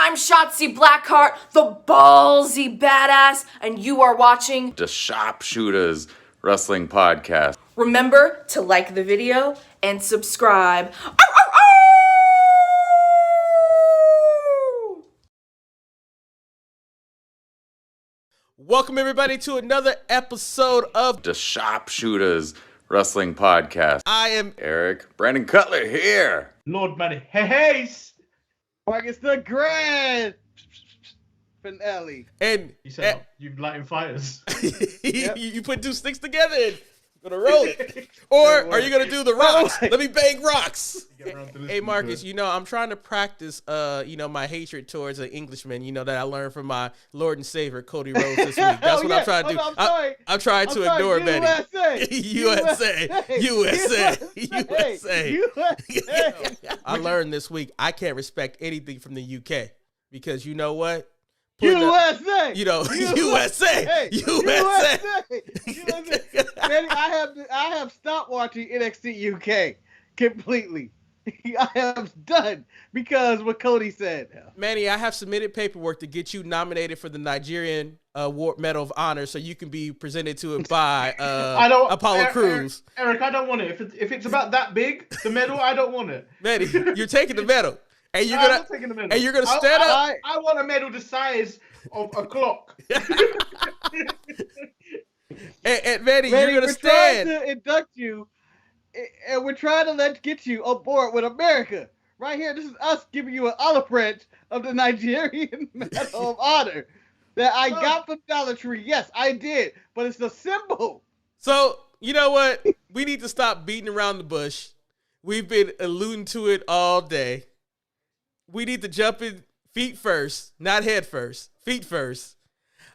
I'm Shotzi Blackheart, the ballsy badass, and you are watching the Sharpshooters Wrestling Podcast. Remember to like the video and subscribe. Welcome everybody to another episode of the Sharpshooters Wrestling Podcast. I am Eric Brandon Cutler here. Lord Manny Hayes. Marcus the Grand finale. And You said you lighting fires. you put two sticks together and you're gonna roll it. Or are you gonna do the rocks? Let me bang rocks. Hey Marcus, I'm trying to practice my hatred towards an Englishman, that I learned from my Lord and Savior Cody Rhodes this week. That's what I'm trying to do. I'm trying to ignore Betty. USA. I learned this week I can't respect anything from the UK because you know what? USA. USA. Manny, I have stopped watching NXT UK completely. I am done because what Cody said. Manny, I have submitted paperwork to get you nominated for the Nigerian Medal of Honor so you can be presented to it by Apollo Crews. Eric, I don't want it. If it's about that big, the medal, I don't want it. Manny, you're taking the medal. And you're gonna stand up. I want a medal the size of a clock. and Manny, you're gonna stand. We're trying to induct you, and we're trying to get you on board with America. Right here, this is us giving you an olive branch of the Nigerian Medal of Honor that I got from Dollar Tree. Yes, I did, but it's a symbol. So you know what? We need to stop beating around the bush. We've been alluding to it all day. We need to jump in feet first, not head first, feet first,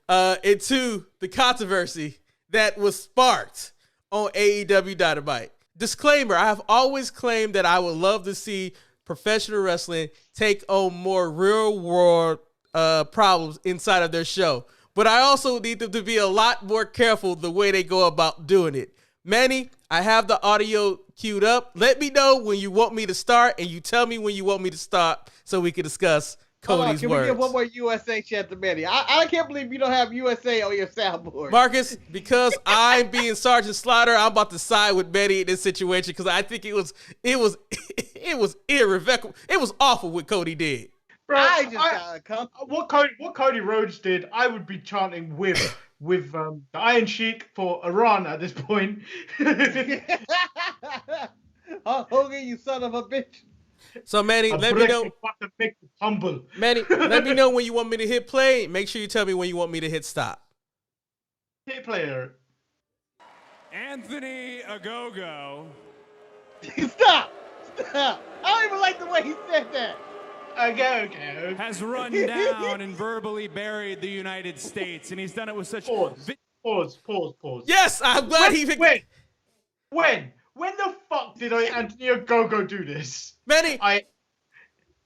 into the controversy that was sparked on AEW Dynamite. Disclaimer, I have always claimed that I would love to see professional wrestling take on more real-world problems inside of their show. But I also need them to be a lot more careful the way they go about doing it. Manny, I have the audio queued up. Let me know when you want me to start, and you tell me when you want me to stop so we can discuss Cody's Can words. we give one more USA chant to Manny? I can't believe you don't have USA on your soundboard. Marcus, because I'm being Sergeant Slaughter, I'm about to side with Manny in this situation because I think it was irrevocable. It was awful what Cody did. Bro, what Cody Rhodes did, I would be chanting with the Iron Sheik for Iran at this point. Hogan, you son of a bitch. So Manny, let me know. Humble. Manny, let me know when you want me to hit play. Make sure you tell me when you want me to hit stop. Hit player. Anthony Ogogo. Stop! I don't even like the way he said that. Okay. Has run down and verbally buried the United States, and he's done it with such... Pause. Yes, I'm glad he... When the fuck did Anthony Ogogo do this? Manny...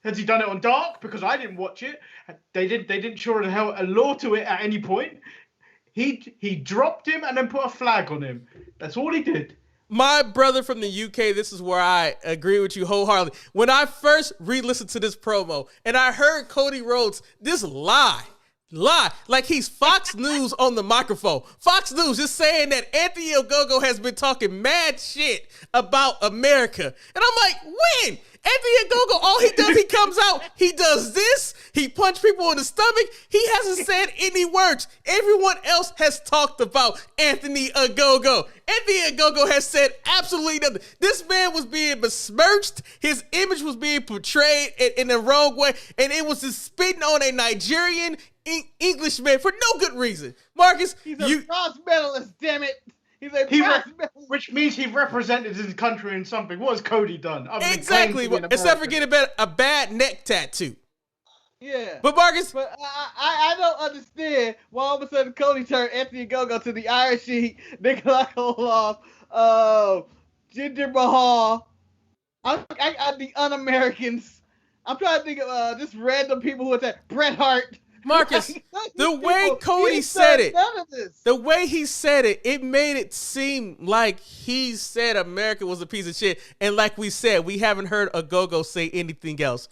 Has he done it on Dark? Because I didn't watch it. They didn't sure as hell a law to it at any point. He dropped him and then put a flag on him. That's all he did. My brother from the UK, this is where I agree with you wholeheartedly. When I first re-listened to this promo and I heard Cody Rhodes, this lie, like he's Fox News on the microphone. Fox News just saying that Anthony Ogogo has been talking mad shit about America. And I'm like, when? Anthony Ogogo, all he does, he comes out, he does this, he punched people in the stomach. He hasn't said any words. Everyone else has talked about Anthony Ogogo. Anthony Ogogo has said absolutely nothing. This man was being besmirched. His image was being portrayed in the wrong way, and it was just spitting on a Nigerian Englishman for no good reason. Marcus, he's a bronze medalist, damn it. He's a bronze medalist. Which means he represented his country in something. What has Cody done? Exactly. Except for getting a bad neck tattoo. Yeah. But Marcus. But I don't understand why all of a sudden Cody turned Anthony Ogogo to the Iron Sheik, Nikolai Koloff, Jinder Mahal. The Un-Americans. I'm trying to think of just random people who attack. Bret Hart. Marcus, the way Cody said it, the way he said it, it made it seem like he said America was a piece of shit. And like we said, we haven't heard Ogogo say anything else.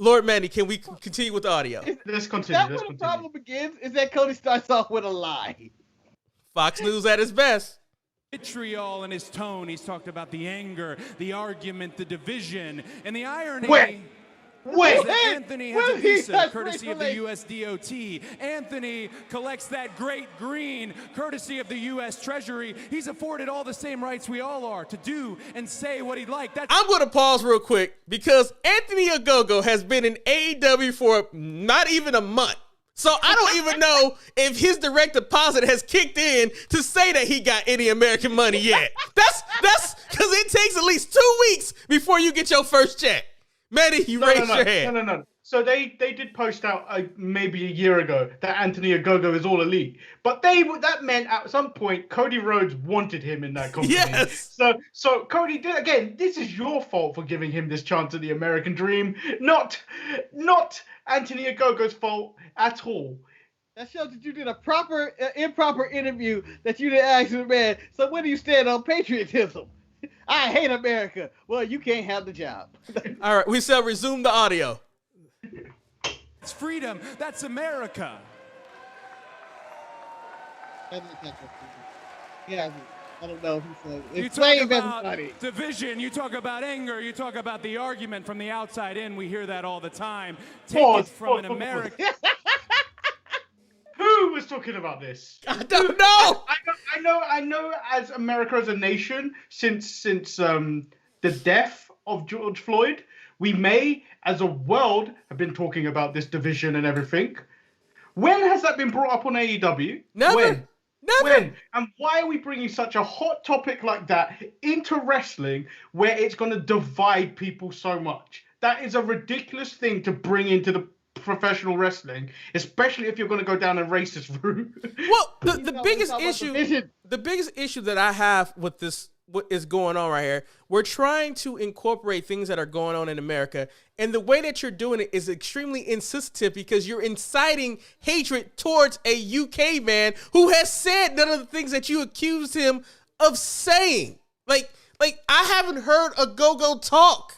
Lord Manny, can we continue with the audio? Let's continue. That's Let's where the continue. problem begins, is that Cody starts off with a lie. Fox News at its best. Vitriol in his tone. He's talked about the anger, the argument, the division, and the irony. Wait, is that Anthony has a visa courtesy of the race U.S. DOT. Anthony collects that great green courtesy of the U.S. Treasury. He's afforded all the same rights we all are to do and say what he'd like. I'm going to pause real quick because Anthony Ogogo has been in AEW for not even a month. So I don't even know if his direct deposit has kicked in to say that he got any American money yet. That's because it takes at least 2 weeks before you get your first check. Manny, you raised your hand. No. So they did post out maybe a year ago that Anthony Ogogo is all elite, but that meant at some point Cody Rhodes wanted him in that company. Yes. So Cody did again. This is your fault for giving him this chance at the American Dream, not Anthony Ogogo's fault at all. That shows that you did a proper, improper interview that you didn't ask the man. So where do you stand on patriotism? I hate America. Well, you can't have the job. All right, we shall resume the audio. It's freedom. That's America. Yeah, I don't know. You It's talk playing about everybody. division. You talk about anger. You talk about the argument from the outside in. We hear that all the time. Take Pause, it from an pause. American. Who was talking about this? I don't know. I know. As America as a nation, since the death of George Floyd, we may, as a world, have been talking about this division and everything. When has that been brought up on AEW? Never. When? Never. When? And why are we bringing such a hot topic like that into wrestling where it's going to divide people so much? That is a ridiculous thing to bring into the professional wrestling, especially if you're going to go down a racist route. Well, the biggest issue that I have with this, what is going on right here, we're trying to incorporate things that are going on in America, and the way that you're doing it is extremely insensitive because you're inciting hatred towards a UK man who has said none of the things that you accused him of saying. Like I haven't heard a go-go talk.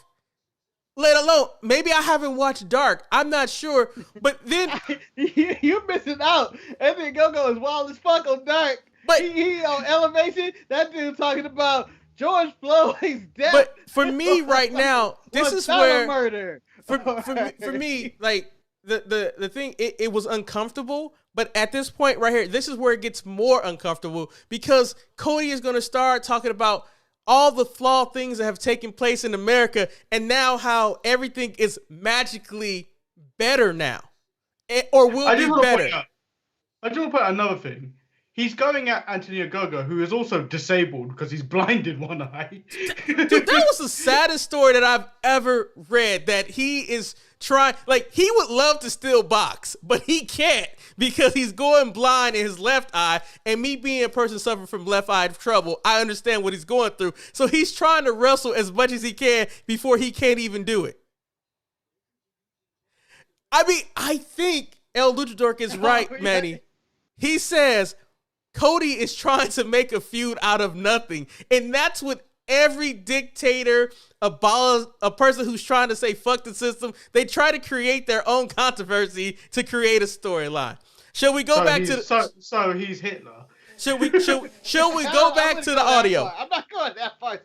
Let alone, maybe I haven't watched Dark. I'm not sure. But then You're missing out. Anthony Go-Go is wild as fuck on Dark. But he on Elevation, that dude talking about George Floyd's death. But for me right now, this is where murder. For me, like the thing, it was uncomfortable. But at this point right here, this is where it gets more uncomfortable because Cody is going to start talking about all the flawed things that have taken place in America, and now how everything is magically better now, or will be better. I do want to point out another thing. He's going at Anthony Ogogo, who is also disabled because he's blind in one eye. Dude, that was the saddest story that I've ever read, that he is trying, like, he would love to still box, but he can't because he's going blind in his left eye, and me being a person suffering from left eye trouble, I understand what he's going through. So he's trying to wrestle as much as he can before he can't even do it. I mean, I think El Luchador is right, Manny. He says Cody is trying to make a feud out of nothing, and that's what every dictator, a person who's trying to say fuck the system, they try to create their own controversy to create a storyline. Shall we go back to the... So he's Hitler. Shall we go back to the audio? I'm not going that far.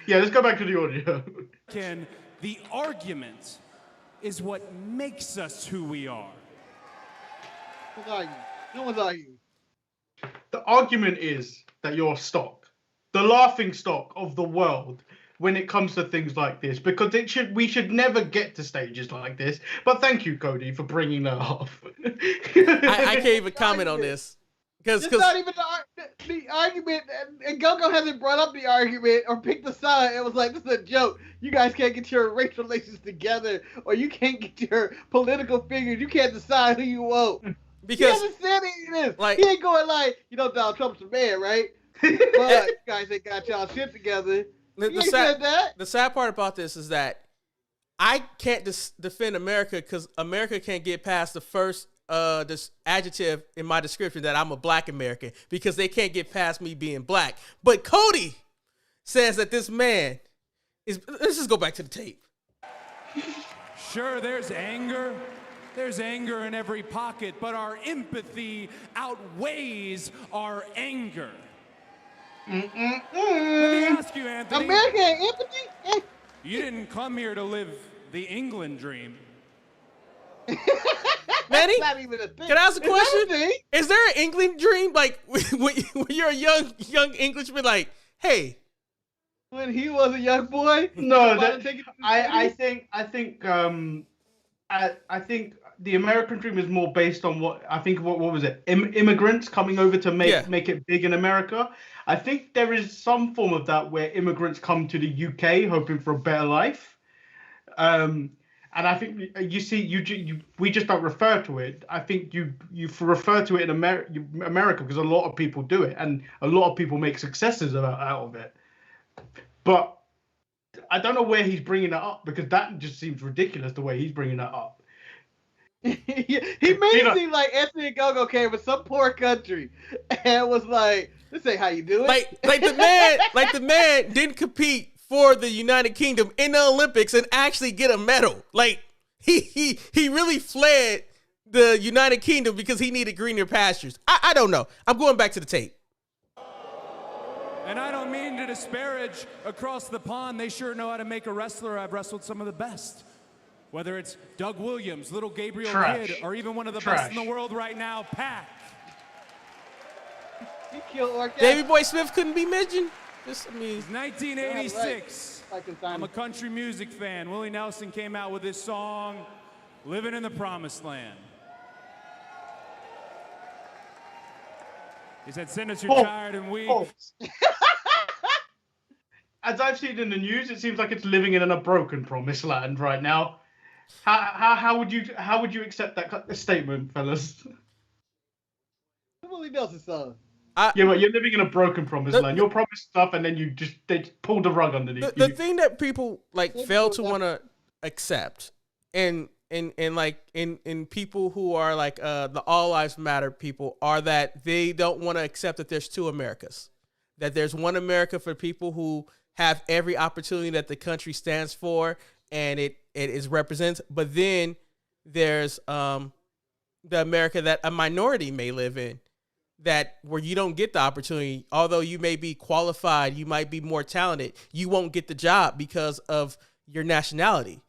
Yeah, let's go back to the audio. The argument is what makes us who we are. No one's arguing. The argument is that you're stock, the laughing stock of the world when it comes to things like this, because we should never get to stages like this. But thank you, Cody, for bringing that up. I can't even comment on this. It's not even the argument, and Go-Go hasn't brought up the argument or picked a side. It was like, this is a joke. You guys can't get your race relations together, or you can't get your political figures. You can't decide who you want. Because he hasn't said any of this. Like, he ain't going like, Donald Trump's the man, right? But you guys ain't got y'all shit together. The sad part about this is that I can't defend America because America can't get past the first this adjective in my description that I'm a black American because they can't get past me being black. But Cody says that this man is... Let's just go back to the tape. Sure, there's anger. There's anger in every pocket, but our empathy outweighs our anger. Let me ask you, Anthony. American empathy? You didn't come here to live the England dream. Manny, Not even a thing. can I ask a question? That a thing? Is there an England dream? Like when you're a young Englishman, like, hey, When he was a young boy? No, Nobody that, take it to I the think the American dream is more based on what was it? Immigrants coming over to make it big in America. I think there is some form of that where immigrants come to the UK hoping for a better life. And I think we just don't refer to it. I think you refer to it in America because a lot of people do it and a lot of people make successes out of it. But I don't know where he's bringing that up because that just seems ridiculous the way he's bringing that up. He made it seem like Anthony Gogo came from some poor country and was like, "This ain't how you do it." like the man didn't compete for the United Kingdom in the Olympics and actually get a medal. Like he really fled the United Kingdom because he needed greener pastures. I don't know. I'm going back to the tape. And I don't mean to disparage across the pond. They sure know how to make a wrestler. I've wrestled some of the best. Whether it's Doug Williams, Little Gabriel Kidd, or even one of the best in the world right now, Pac. He killed Orca. Davey Boy Smith couldn't be mentioned. It's 1986. I'm a country music fan. Willie Nelson came out with this song, Living in the Promised Land. He said, send us your tired and weak. As I've seen in the news, it seems like it's living in a broken promised land right now. How would you accept that statement, fellas? Willie Nelson song. Yeah, but you're living in a broken promised land. You're promised stuff, and then they pulled the rug underneath the you. thing that people fail to want to accept, and people who are like the All Lives Matter people, are that they don't want to accept that there's two Americas. That there's one America for people who have every opportunity that the country stands for, and it is represents. But then there's the America that a minority may live in, that where you don't get the opportunity. Although you may be qualified, you might be more talented, you won't get the job because of your nationality,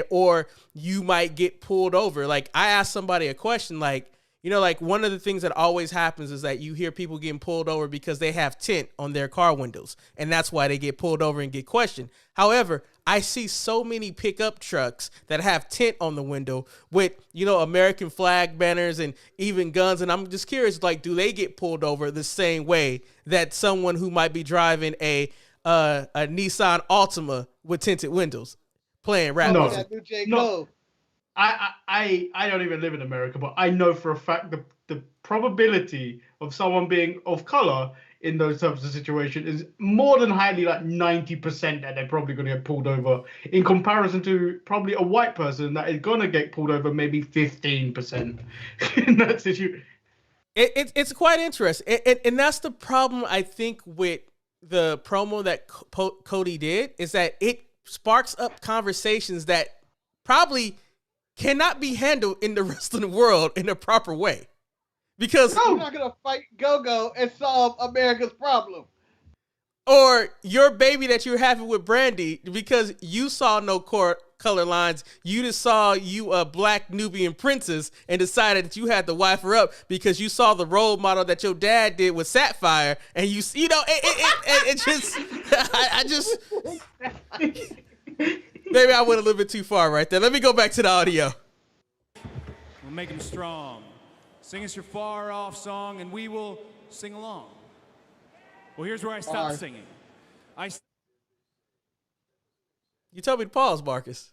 or you might get pulled over. Like, I asked somebody a question, like, like one of the things that always happens is that you hear people getting pulled over because they have tint on their car windows, and that's why they get pulled over and get questioned. However, I see so many pickup trucks that have tint on the window with, American flag banners and even guns, and I'm just curious, like, do they get pulled over the same way that someone who might be driving a Nissan Altima with tinted windows playing rap music? No. I don't even live in America, but I know for a fact the probability of someone being of color in those types of situations is more than highly, like 90%, that they're probably going to get pulled over, in comparison to probably a white person that is going to get pulled over maybe 15% in that situation. It's quite interesting, and that's the problem, I think, with the promo that Cody did, is that it sparks up conversations that probably cannot be handled in the wrestling world in a proper way. Because you're not going to fight Go-Go and solve America's problem. Or your baby that you're having with Brandy, because you saw no color lines. You just saw you a black Nubian princess and decided that you had to wife her up because you saw the role model that your dad did with Sapphire. And it just, I just... Maybe I went a little bit too far right there. Let me go back to the audio. We'll make them strong. Sing us your far off song and we will sing along. Well, here's where I stopped singing. You told me to pause, Marcus.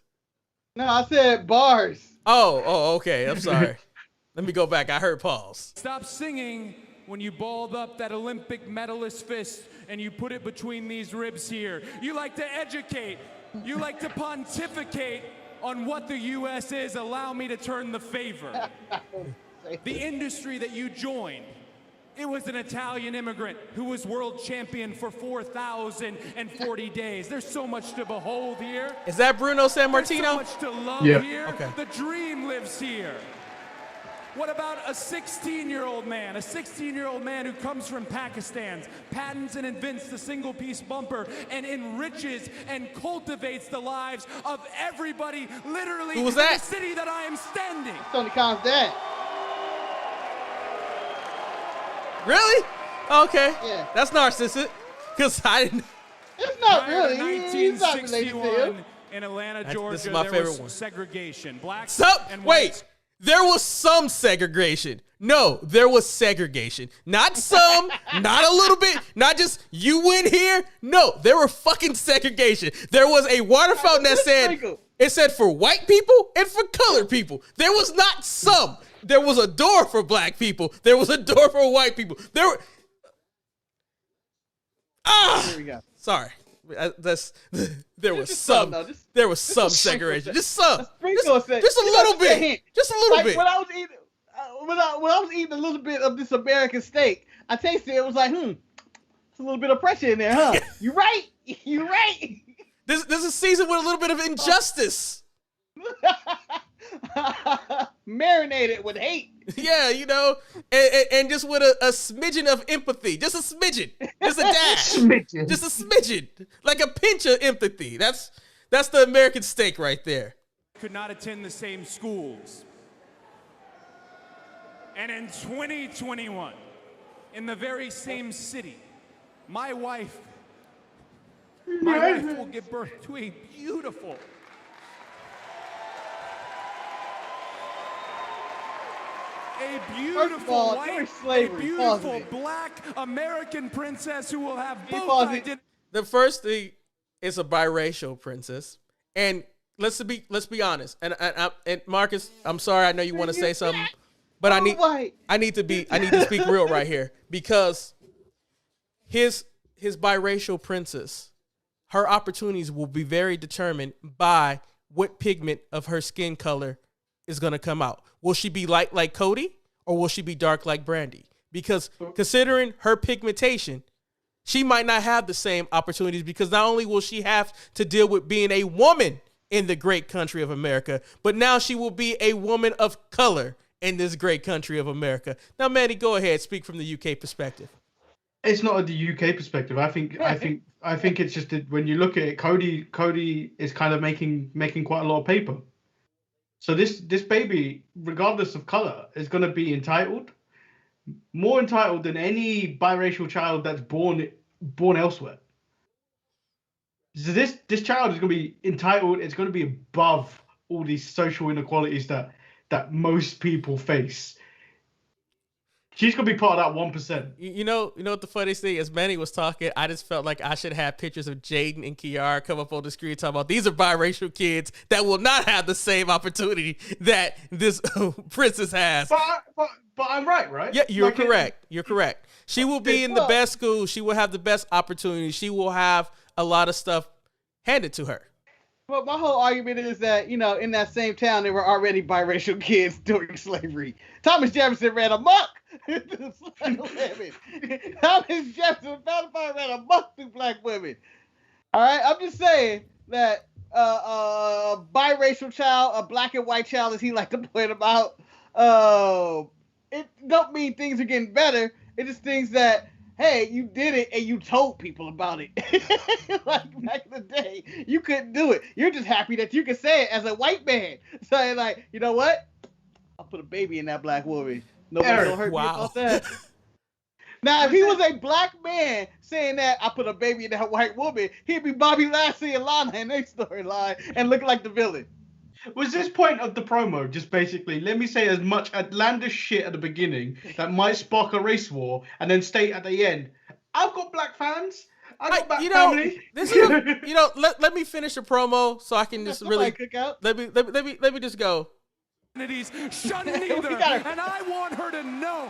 No, I said bars. Oh, okay. I'm sorry. Let me go back. I heard pause. Stop singing when you balled up that Olympic medalist fist and you put it between these ribs here. You like to educate. You like to pontificate on what the U.S. is. Allow me to turn the favor. The industry that you joined It was an Italian immigrant who was world champion for 4,040 days. There's so much to behold here. Is that Bruno San There's so Martino? much to love Yeah. here. Okay. The dream lives here. What about a 16-year-old man? A 16-year-old man who comes from Pakistan, patents and invents the single-piece bumper, and enriches and cultivates the lives of everybody literally Who was in that? the city that I am standing. Tony Khan's dad. Really? Okay. Yeah. That's narcissistic. Because I didn't. It's not Prior to really. He's not related to him. 1961, in Atlanta, This Georgia, is my there favorite was one. segregation. Blacks So, and wait. whites. There was some segregation. No, there was segregation. Not some, not a little bit, not just you went here. No, there were fucking segregation. There was a water fountain that said, it said for white people and for colored people. There was not some. There was a door for black people. There was a door for white people. There were. Here we go. Sorry. There was Just some. though. Just- There was some a sprinkle segregation. of Just some. a sprinkle of Just a you know, little just a bit. hint. Just a little Like bit. when I was eating, when I was eating a little bit of this American steak, I tasted it. It was like, there's a little bit of pressure in there, huh? You right. You right. This is seasoned with a little bit of injustice. Marinated with hate. Yeah, you know, and just with a smidgen of empathy. Just a smidgen. Just a dash. Smidgen. Just a smidgen. Like a pinch of empathy. That's the American steak right there. Could not attend the same schools. And in 2021, in the very same city, my wife will give birth to a beautiful, First of all, white, during slavery, a beautiful pause it. black American princess who will have both Pause it. identities. The first thing is a biracial princess. And let's be honest. And Marcus, I'm sorry, I know you want to say something, but I need to speak real right here, because his biracial princess, her opportunities will be very determined by what pigment of her skin color is going to come out. Will she be light like Cody, or will she be dark like Brandy? Because considering her pigmentation, she might not have the same opportunities, because not only will she have to deal with being a woman in the great country of America, but now she will be a woman of color in this great country of America. Now, Manny, go ahead, speak from the UK perspective. It's not the UK perspective. I think it's just that when you look at it, Cody is kind of making quite a lot of paper. So this baby, regardless of color, is going to be entitled, more entitled than any biracial child that's born elsewhere. So this child is going to be entitled. It's going to be above all these social inequalities that most people face. She's gonna be part of that 1%. You know what the funniest thing is? Manny was talking, I just felt like I should have pictures of Jaden and Kiara come up on the screen talking about these are biracial kids that will not have the same opportunity that this princess has. But I'm right? Yeah, you're correct. You're correct. She will be in the best school. She will have the best opportunity. She will have a lot of stuff handed to her. But my whole argument is that, in that same town, there were already biracial kids during slavery. Thomas Jefferson ran amok through black women. Thomas Jefferson ran amok through black women. All right, I'm just saying that a biracial child, a black and white child, as he like to point about, it don't mean things are getting better. It just things that, hey, you did it and you told people about it. Like back in the day, you couldn't do it. You're just happy that you can say it as a white man. Saying like, you know what? I'll put a baby in that black woman. Nobody's gonna hurt me about that. Now, if he was a black man saying that, I put a baby in that white woman, he'd be Bobby Lashley and Lana in their storyline and look like the villain. Was this point of the promo just basically, let me say as much outlandish shit at the beginning that might spark a race war, and then state at the end, I've got black fans, I've got black family. This is let me finish the promo so I can just really cook out. let me just go. Shun neither, and I want her to know.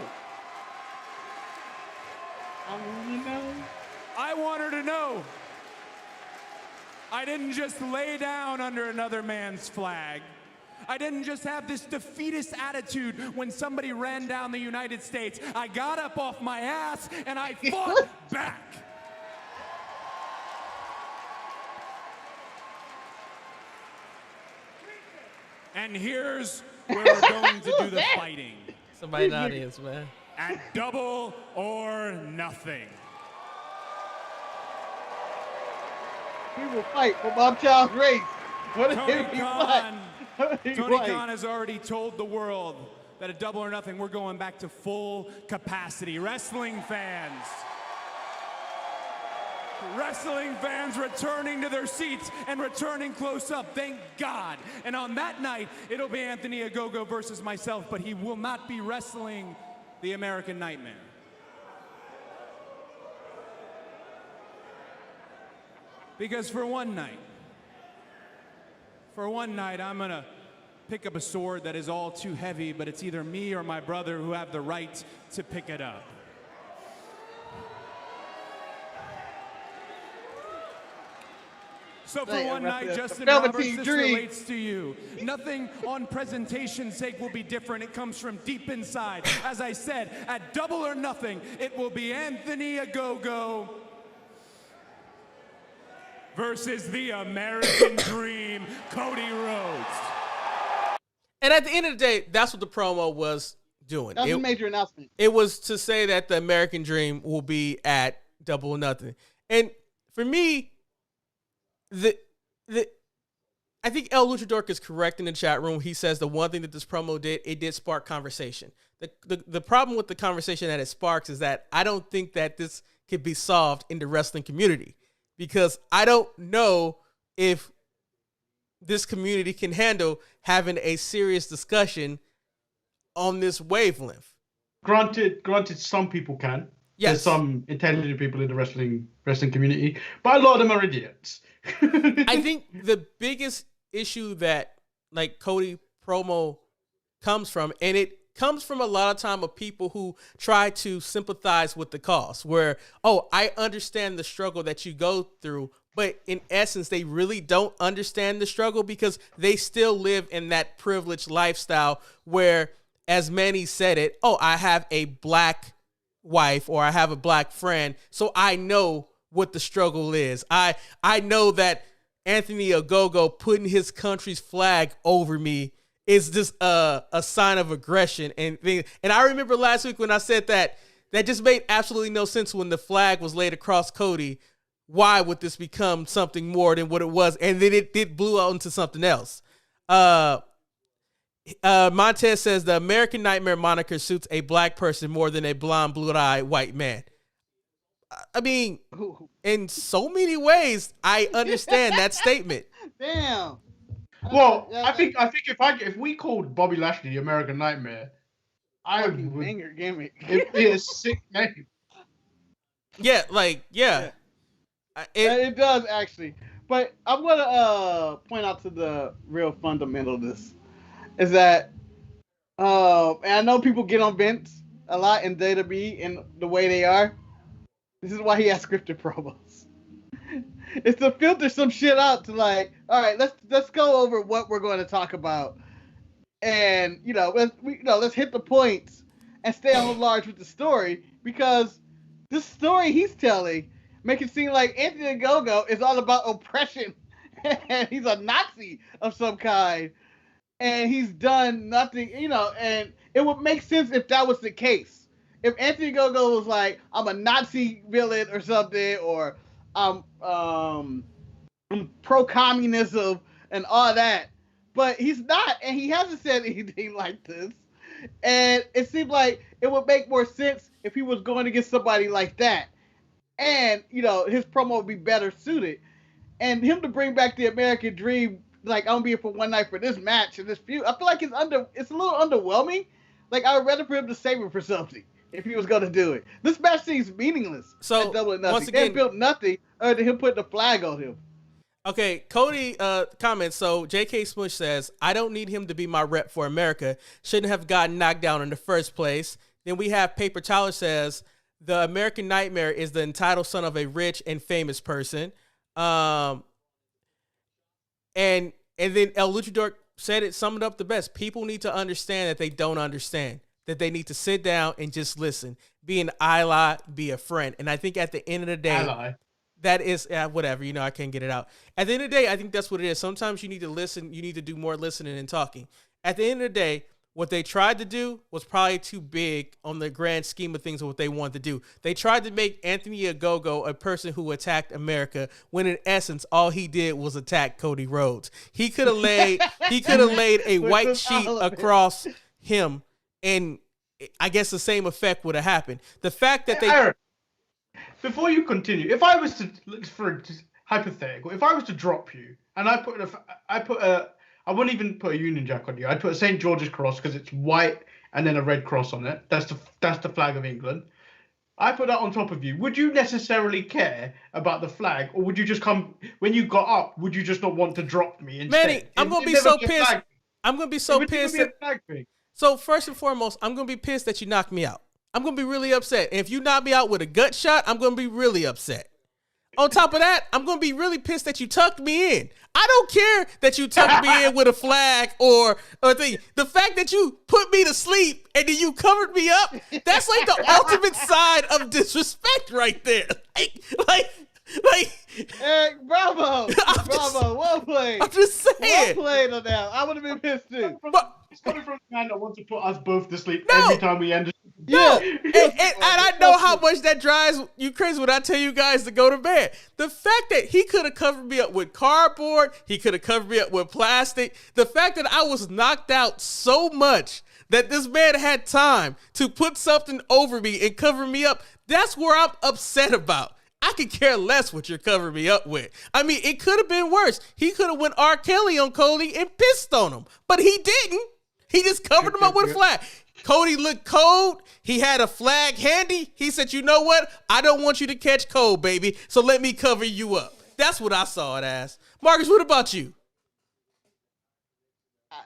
I want her to know. I didn't just lay down under another man's flag. I didn't just have this defeatist attitude when somebody ran down the United States. I got up off my ass and I fought back. And here's where we're going to do the fighting. Somebody in the audience, man. At Double or Nothing. We will fight for Bob Child's race. What Tony did he Khan, fight? Tony Khan has already told the world that at Double or Nothing, we're going back to full capacity. Wrestling fans returning to their seats and returning close up, thank God. And on that night, it'll be Anthony Ogogo versus myself, but he will not be wrestling the American Nightmare. Because for one night, I'm gonna pick up a sword that is all too heavy, but it's either me or my brother who have the right to pick it up. So for one night, Justin Roberts, this relates to you. Nothing on presentation's sake will be different. It comes from deep inside. As I said, at Double or Nothing, it will be Anthony Ogogo versus the American Dream, Cody Rhodes. And at the end of the day, that's what the promo was doing. That was a major announcement. It was to say that the American Dream will be at Double or Nothing. And for me, I think El Luchador is correct in the chat room. He says the one thing that this promo did, it did spark conversation. The problem with the conversation that it sparks is that I don't think that this could be solved in the wrestling community, because I don't know if this community can handle having a serious discussion on this wavelength. Granted, some people can. Yes. There's some intelligent people in the wrestling community, but a lot of them are idiots. I think the biggest issue that like Cody promo comes from, and it comes from a lot of time of people who try to sympathize with the cause, where, oh, I understand the struggle that you go through, but in essence, they really don't understand the struggle because they still live in that privileged lifestyle where, as Manny said it, oh, I have a black wife or I have a black friend, so I know what the struggle is. I know that Anthony Ogogo putting his country's flag over me is just a sign of aggression and things. And I remember last week when I said that just made absolutely no sense when the flag was laid across Cody. Why would this become something more than what it was? And then it blew out into something else. Montez says the American Nightmare moniker suits a black person more than a blonde, blue-eyed white man. I mean, in so many ways, I understand that statement. Damn. Well, I think if we called Bobby Lashley the American Nightmare, I would. Banger gimmick. It'd be a sick name. Yeah, It does actually, but I'm gonna point out to the real fundamental of this is that, and I know people get on Vince a lot in WWE and the way they are. This is why he has scripted promos. It's to filter some shit out to like, all right, let's go over what we're going to talk about, and let's hit the points and stay on large with the story, because this story he's telling make it seem like Anthony Ogogo is all about oppression and he's a Nazi of some kind and he's done nothing, and it would make sense if that was the case. If Anthony Ogogo was like, I'm a Nazi villain or something, or I'm pro-communism and all that, but he's not, and he hasn't said anything like this. And it seemed like it would make more sense if he was going against somebody like that. And, his promo would be better suited. And him to bring back the American Dream, like, I'm going to be here for one night for this match and this feud, I feel like it's a little underwhelming. Like, I would rather for him to save it for something if he was going to do it. This match seems meaningless. So, once again, they built nothing other than him putting the flag on him. Okay, Cody comments, so J.K. Smush says, I don't need him to be my rep for America. Shouldn't have gotten knocked down in the first place. Then we have Paper Tyler says, the American Nightmare is the entitled son of a rich and famous person. And then El Luchador summed it up the best. People need to understand that they don't understand, that they need to sit down and just listen. Be an ally, be a friend. And I think at the end of the day, Ally. that is whatever. I can't get it out. At the end of the day, I think that's what it is. Sometimes you need to listen. You need to do more listening and talking. At the end of the day, what they tried to do was probably too big on the grand scheme of things of what they wanted to do. They tried to make Anthony Ogogo a person who attacked America when in essence all he did was attack Cody Rhodes. He could have laid a white sheet across him, and I guess the same effect would have happened. The fact that they Aaron, before you continue, if I was to, for hypothetical, if I was to drop you and I wouldn't even put a Union Jack on you. I'd put a St. George's cross because it's white and then a red cross on it. That's the flag of England. I put that on top of you. Would you necessarily care about the flag, or would you just come when you got up? Would you just not want to drop me instead? Manny, I'm gonna be so pissed. I'm gonna be so pissed. So first and foremost, I'm gonna be pissed that you knocked me out. I'm gonna be really upset. And if you knock me out with a gut shot, I'm gonna be really upset. On top of that, I'm gonna be really pissed that you tucked me in. I don't care that you tucked me in with a flag or thing. The fact that you put me to sleep and then you covered me up, that's like the ultimate side of disrespect right there. Like Eric, bravo. Well played. I'm just saying. Well played on that. I would have been pissed too. It's coming from the man that wants to put us both to sleep every time we end. No, and I know how much that drives you crazy when I tell you guys to go to bed. The fact that he could have covered me up with cardboard, he could have covered me up with plastic. The fact that I was knocked out so much that this man had time to put something over me and cover me up, that's where I'm upset about. I could care less what you're covering me up with. I mean, it could have been worse. He could have went R. Kelly on Cody and pissed on him, but he didn't. He just covered him up with a flag. Cody looked cold. He had a flag handy. He said, you know what? I don't want you to catch cold, baby, so let me cover you up. That's what I saw it as. Marcus, what about you?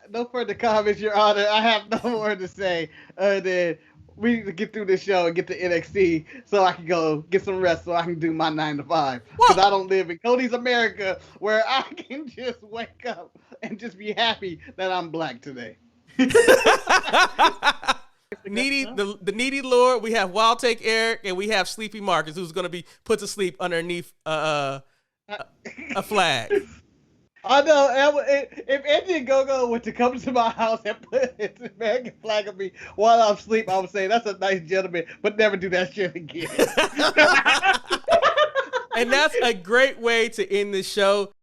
No further comments, Your Honor. I have no more to say other than we need to get through this show and get to NXT so I can go get some rest so I can do my 9 to 5. Because I don't live in Cody's America where I can just wake up and just be happy that I'm black today. The needy Lord, we have Wild Take Eric, and we have Sleepy Marcus, who's going to be put to sleep underneath a flag. I know. If Anthony Gogo were to come to my house and put his American flag on me while I'm asleep, I would say that's a nice gentleman, but never do that shit again. And that's a great way to end this show.